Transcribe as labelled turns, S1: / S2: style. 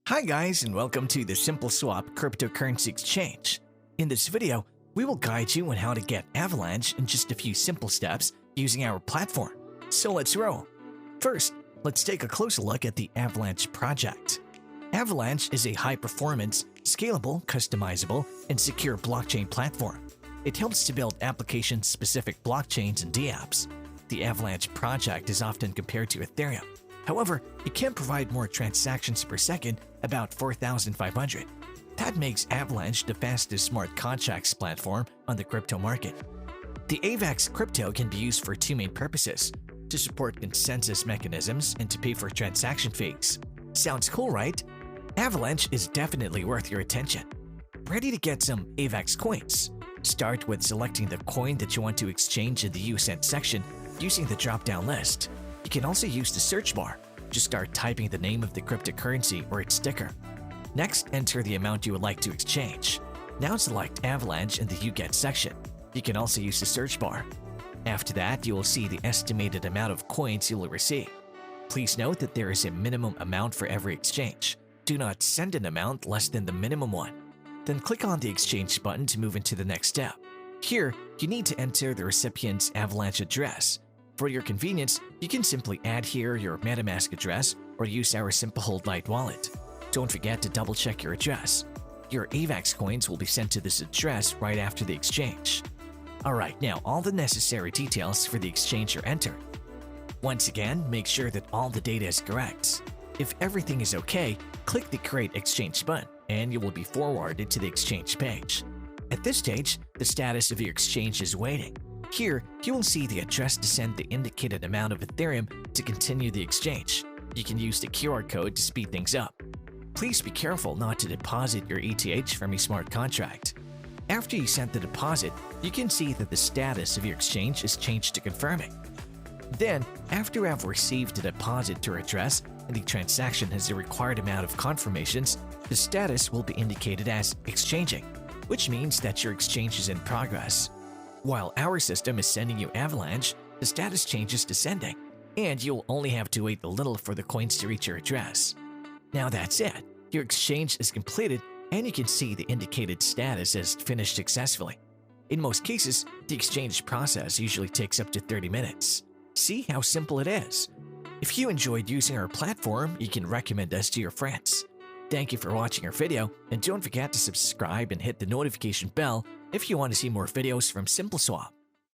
S1: Hi guys, and welcome to the SimpleSwap cryptocurrency exchange. In this video, we will guide you on how to get Avalanche in just a few simple steps using our platform. So let's roll. First, let's take a closer look at the Avalanche project. Avalanche is a high-performance, scalable, customizable, and secure blockchain platform. It helps to build application-specific blockchains and dApps. The Avalanche project is often compared to Ethereum. However, it can provide more transactions per second, about 4,500. That makes Avalanche the fastest smart contracts platform on the crypto market. The AVAX crypto can be used for two main purposes: to support consensus mechanisms and to pay for transaction fees. Sounds cool, right? Avalanche is definitely worth your attention. Ready to get some AVAX coins? Start with selecting the coin that you want to exchange in the USENT section using the drop-down list. You can also use the search bar. Just start typing the name of the cryptocurrency or its ticker. Next, enter the amount you would like to exchange. Now select Avalanche in the UGET section. You can also use the search bar. After that, you will see the estimated amount of coins you will receive. Please note that there is a minimum amount for every exchange. Do not send an amount less than the minimum one. Then click on the exchange button to move into the next step. Here, you need to enter the recipient's Avalanche address. For your convenience, you can simply add here your MetaMask address or use our SimpleHold Lite wallet. Don't forget to double-check your address. Your AVAX coins will be sent to this address right after the exchange. Alright, now all the necessary details for the exchange are entered. Once again, make sure that all the data is correct. If everything is okay, click the Create Exchange button and you will be forwarded to the exchange page. At this stage, the status of your exchange is waiting. Here, you will see the address to send the indicated amount of Ethereum to continue the exchange. You can use the QR code to speed things up. Please be careful not to deposit your ETH from a smart contract. After you send the deposit, you can see that the status of your exchange is changed to confirming. Then, after you have received the deposit to your address and the transaction has the required amount of confirmations, the status will be indicated as exchanging, which means that your exchange is in progress. While our system is sending you Avalanche, the status changes to sending, and you'll only have to wait a little for the coins to reach your address. Now that's it. Your exchange is completed and you can see the indicated status as finished successfully. In most cases, the exchange process usually takes up to 30 minutes. See how simple it is? If you enjoyed using our platform, you can recommend us to your friends. Thank you for watching our video, and don't forget to subscribe and hit the notification bell if you want to see more videos from SimpleSwap.